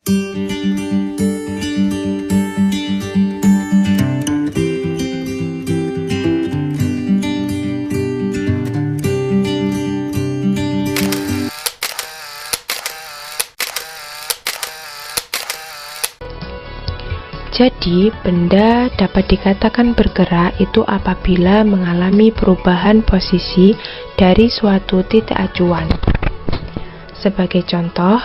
Jadi, benda dapat dikatakan bergerak itu apabila mengalami perubahan posisi dari suatu titik acuan. Sebagai contoh,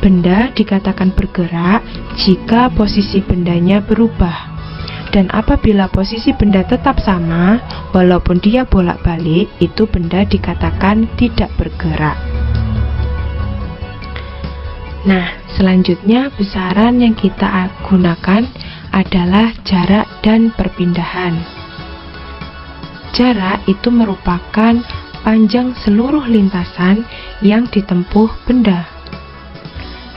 benda dikatakan bergerak jika posisi bendanya berubah. Dan apabila posisi benda tetap sama, walaupun dia bolak-balik, itu benda dikatakan tidak bergerak. Nah, selanjutnya besaran yang kita gunakan adalah jarak dan perpindahan. Jarak itu merupakan panjang seluruh lintasan yang ditempuh benda.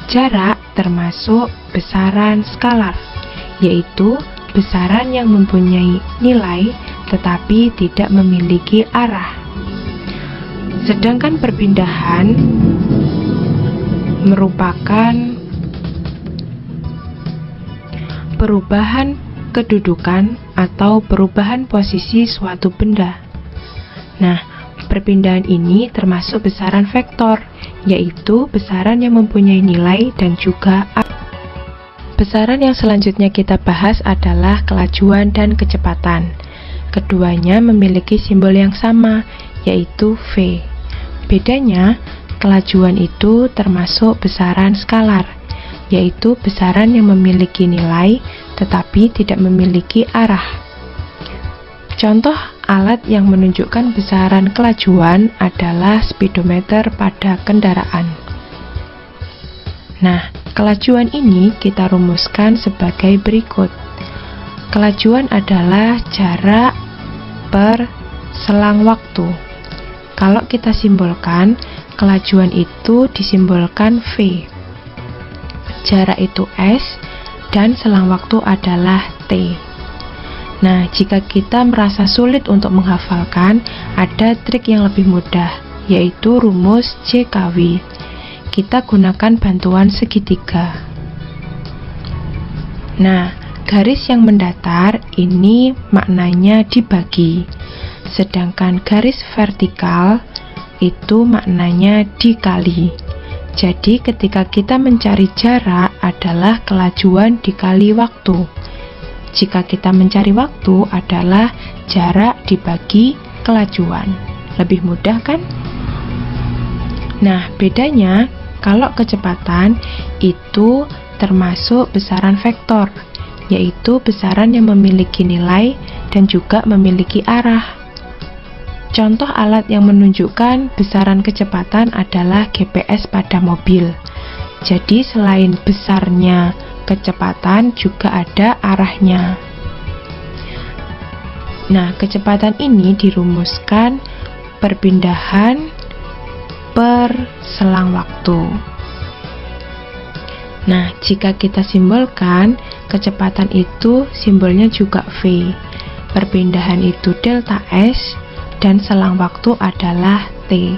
Jarak termasuk besaran skalar, yaitu besaran yang mempunyai nilai tetapi tidak memiliki arah. Sedangkan perpindahan merupakan perubahan kedudukan atau perubahan posisi suatu benda. Nah, perpindahan ini termasuk besaran vektor, yaitu besaran yang mempunyai nilai dan juga arah. Besaran yang selanjutnya kita bahas adalah kelajuan dan kecepatan. Keduanya memiliki simbol yang sama, yaitu V. Bedanya, kelajuan itu termasuk besaran skalar, yaitu besaran yang memiliki nilai tetapi tidak memiliki arah. Contoh alat yang menunjukkan besaran kelajuan adalah speedometer pada kendaraan. Nah, kelajuan ini kita rumuskan sebagai berikut. Kelajuan adalah jarak per selang waktu. Kalau kita simbolkan, kelajuan itu disimbolkan V. Jarak itu S dan selang waktu adalah T. Nah, jika kita merasa sulit untuk menghafalkan, ada trik yang lebih mudah, yaitu rumus JKW. Kita gunakan bantuan segitiga. Nah, garis yang mendatar ini maknanya dibagi, sedangkan garis vertikal itu maknanya dikali. Jadi ketika kita mencari jarak adalah kelajuan dikali waktu. Jika kita mencari waktu adalah jarak dibagi kelajuan. Lebih mudah kan? Nah, bedanya kalau kecepatan itu termasuk besaran vektor, yaitu besaran yang memiliki nilai dan juga memiliki arah. Contoh alat yang menunjukkan besaran kecepatan adalah GPS pada mobil. Jadi selain besarnya kecepatan juga ada arahnya. Nah, kecepatan ini dirumuskan perpindahan per selang waktu. Nah, jika kita simbolkan, kecepatan itu simbolnya juga V. Perpindahan itu delta S dan selang waktu adalah T.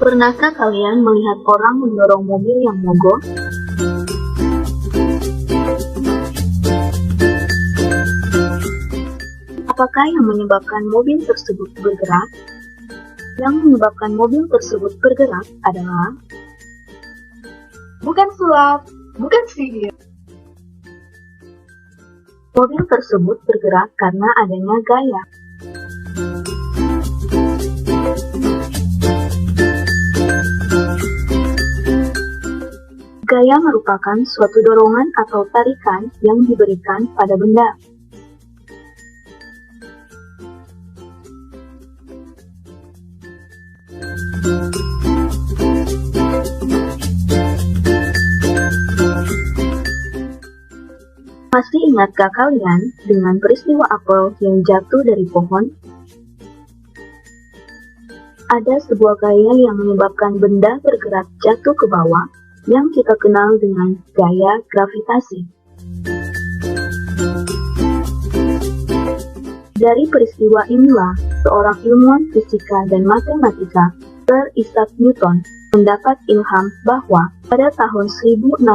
Pernahkah kalian melihat orang mendorong mobil yang mogok? Apakah yang menyebabkan mobil tersebut bergerak? Yang menyebabkan mobil tersebut bergerak adalah bukan sulap, bukan sihir. Mobil tersebut bergerak karena adanya gaya. Gaya merupakan suatu dorongan atau tarikan yang diberikan pada benda. Masih ingatkah kalian dengan peristiwa apel yang jatuh dari pohon? Ada sebuah gaya yang menyebabkan benda bergerak jatuh ke bawah yang kita kenal dengan gaya gravitasi. Dari peristiwa inilah seorang ilmuwan fisika dan matematika, Sir Isaac Newton, mendapat ilham bahwa pada tahun 1686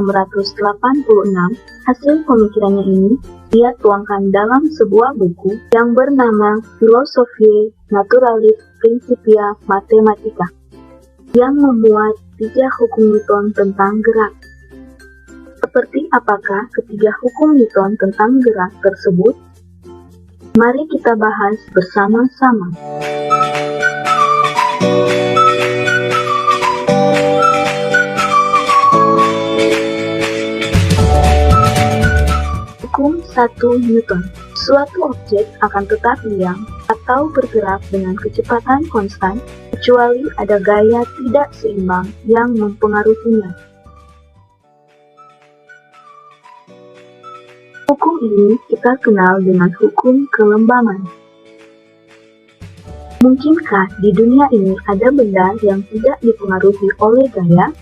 hasil pemikirannya ini dia tuangkan dalam sebuah buku yang bernama Philosophiae Naturalis Principia Mathematica yang memuat 3 hukum Newton tentang gerak. Seperti apakah ketiga hukum Newton tentang gerak tersebut? Mari kita bahas bersama-sama. Hukum 1 Newton. Suatu objek akan tetap diam atau bergerak dengan kecepatan konstan kecuali ada gaya tidak seimbang yang mempengaruhinya. Hukum ini kita kenal dengan hukum kelembaman. Mungkinkah di dunia ini ada benda yang tidak dipengaruhi oleh gaya?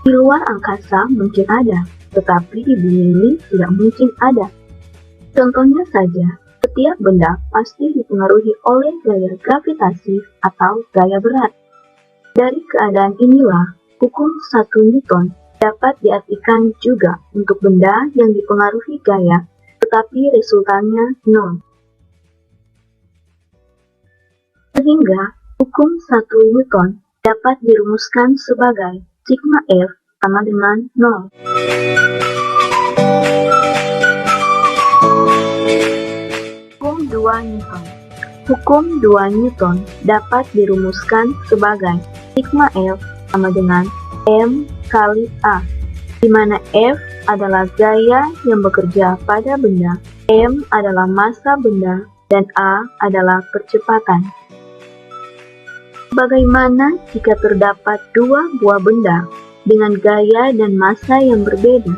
Di luar angkasa mungkin ada, tetapi di bumi ini tidak mungkin ada. Contohnya saja, setiap benda pasti dipengaruhi oleh gaya gravitasi atau gaya berat. Dari keadaan inilah, hukum 1 Newton dapat diartikan juga untuk benda yang dipengaruhi gaya, tetapi resultannya nol. Sehingga, hukum 1 Newton dapat dirumuskan sebagai sigma F sama dengan 0. Hukum 2 Newton. Hukum 2 Newton dapat dirumuskan sebagai sigma F sama dengan M kali A, di mana F adalah gaya yang bekerja pada benda, M adalah massa benda, dan A adalah percepatan. Bagaimana jika terdapat 2 buah benda dengan gaya dan massa yang berbeda?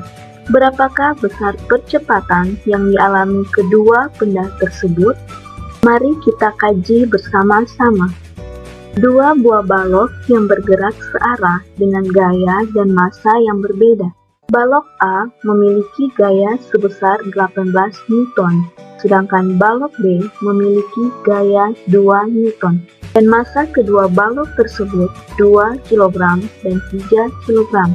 Berapakah besar percepatan yang dialami kedua benda tersebut? Mari kita kaji bersama-sama. 2 buah balok yang bergerak searah dengan gaya dan massa yang berbeda. Balok A memiliki gaya sebesar 18 Newton, sedangkan balok B memiliki gaya 2 Newton. Dan massa kedua balok tersebut 2 kg dan 3 kg.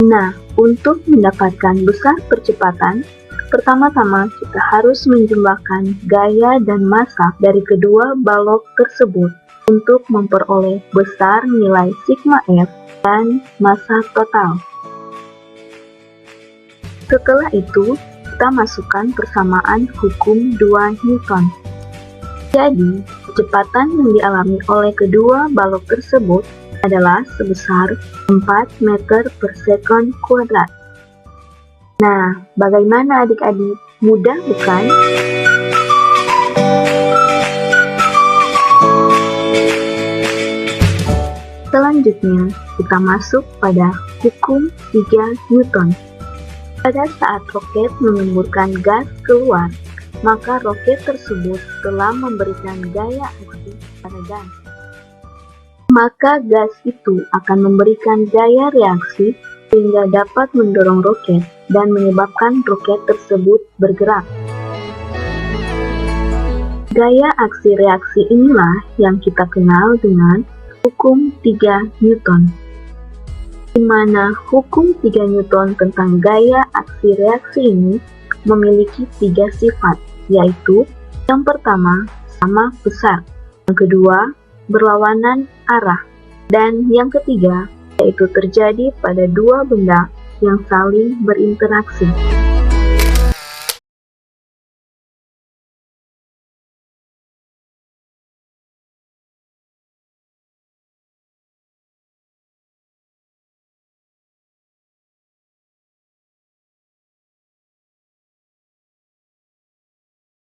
Nah, untuk mendapatkan besar percepatan, pertama-tama kita harus menjumlahkan gaya dan massa dari kedua balok tersebut untuk memperoleh besar nilai sigma F dan massa total. Setelah itu, kita masukkan persamaan hukum 2 Newton. Jadi, kecepatan yang dialami oleh kedua balok tersebut adalah sebesar 4 meter per sekon kuadrat. Nah, bagaimana adik-adik? Mudah bukan? Selanjutnya, kita masuk pada hukum 3 Newton. Pada saat roket mengemburkan gas keluar, maka roket tersebut telah memberikan gaya aksi pada gas. Maka gas itu akan memberikan gaya reaksi sehingga dapat mendorong roket dan menyebabkan roket tersebut bergerak. Gaya aksi reaksi inilah yang kita kenal dengan hukum 3 Newton, di mana hukum 3 Newton tentang gaya aksi reaksi ini memiliki 3 sifat, yaitu yang pertama sama besar, yang kedua berlawanan arah, dan yang ketiga yaitu terjadi pada 2 benda yang saling berinteraksi.